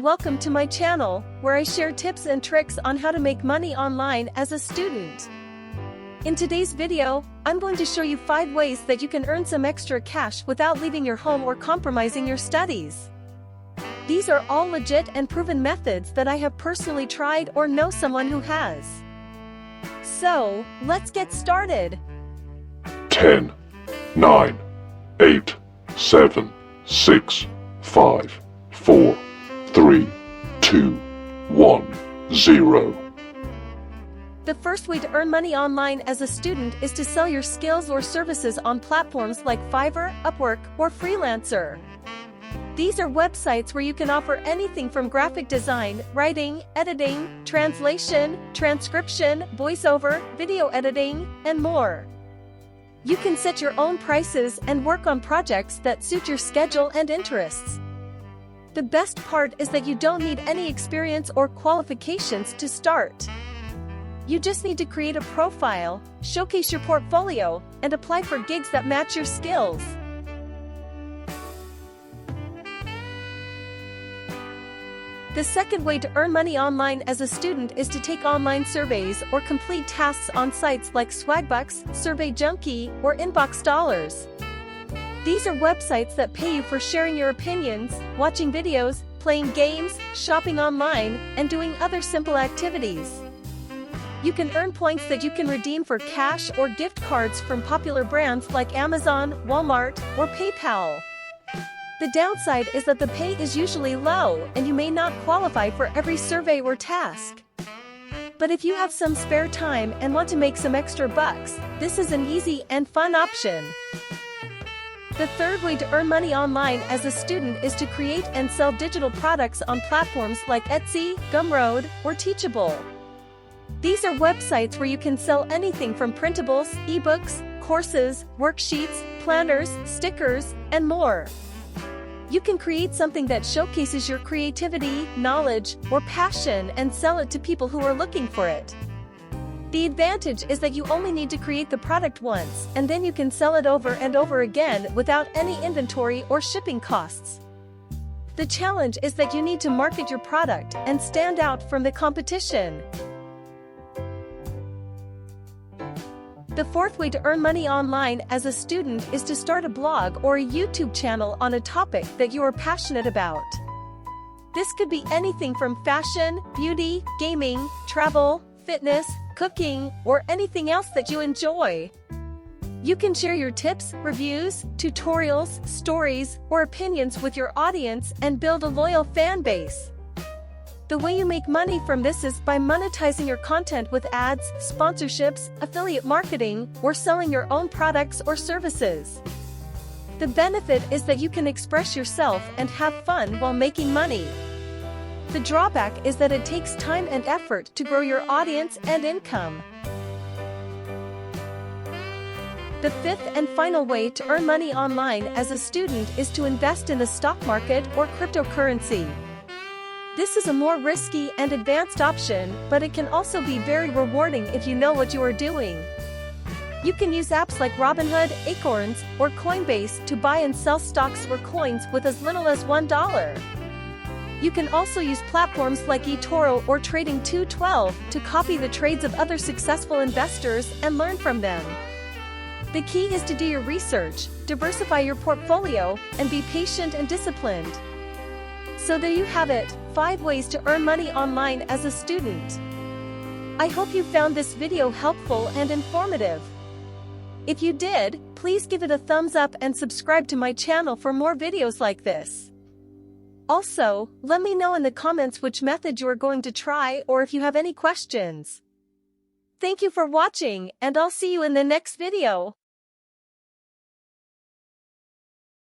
welcome to my channel, where I share tips and tricks on how to make money online as a student. In today's video, I'm going to show you 5 ways that you can earn some extra cash without leaving your home or compromising your studies. These are all legit and proven methods that I have personally tried or know someone who has. So, let's get started. 10, 9, 8, 7, 6, 5, 4, 3, 2, 1, 0. The first way to earn money online as a student is to sell your skills or services on platforms like Fiverr, Upwork, or Freelancer. These are websites where you can offer anything from graphic design, writing, editing, translation, transcription, voiceover, video editing, and more. You can set your own prices and work on projects that suit your schedule and interests. The best part is that you don't need any experience or qualifications to start. You just need to create a profile, showcase your portfolio, and apply for gigs that match your skills. The second way to earn money online as a student is to take online surveys or complete tasks on sites like Swagbucks, Survey Junkie, or Inbox Dollars. These are websites that pay you for sharing your opinions, watching videos, playing games, shopping online, and doing other simple activities. You can earn points that you can redeem for cash or gift cards from popular brands like Amazon, Walmart, or PayPal. The downside is that the pay is usually low and you may not qualify for every survey or task. But if you have some spare time and want to make some extra bucks, this is an easy and fun option. The third way to earn money online as a student is to create and sell digital products on platforms like Etsy, Gumroad, or Teachable. These are websites where you can sell anything from printables, ebooks, courses, worksheets, planners, stickers, and more. You can create something that showcases your creativity, knowledge, or passion and sell it to people who are looking for it. The advantage is that you only need to create the product once, and then you can sell it over and over again without any inventory or shipping costs. The challenge is that you need to market your product and stand out from the competition. The fourth way to earn money online as a student is to start a blog or a YouTube channel on a topic that you are passionate about. This could be anything from fashion, beauty, gaming, travel, fitness, cooking, or anything else that you enjoy. You can share your tips, reviews, tutorials, stories, or opinions with your audience and build a loyal fan base. The way you make money from this is by monetizing your content with ads, sponsorships, affiliate marketing, or selling your own products or services. The benefit is that you can express yourself and have fun while making money. The drawback is that it takes time and effort to grow your audience and income. The fifth and final way to earn money online as a student is to invest in the stock market or cryptocurrency. This is a more risky and advanced option, but it can also be very rewarding if you know what you are doing. You can use apps like Robinhood, Acorns, or Coinbase to buy and sell stocks or coins with as little as $1. You can also use platforms like eToro or Trading212 to copy the trades of other successful investors and learn from them. The key is to do your research, diversify your portfolio, and be patient and disciplined. So there you have it, 5 ways to earn money online as a student. I hope you found this video helpful and informative. If you did, please give it a thumbs up and subscribe to my channel for more videos like this. Also, let me know in the comments which method you are going to try or if you have any questions. Thank you for watching, and I'll see you in the next video.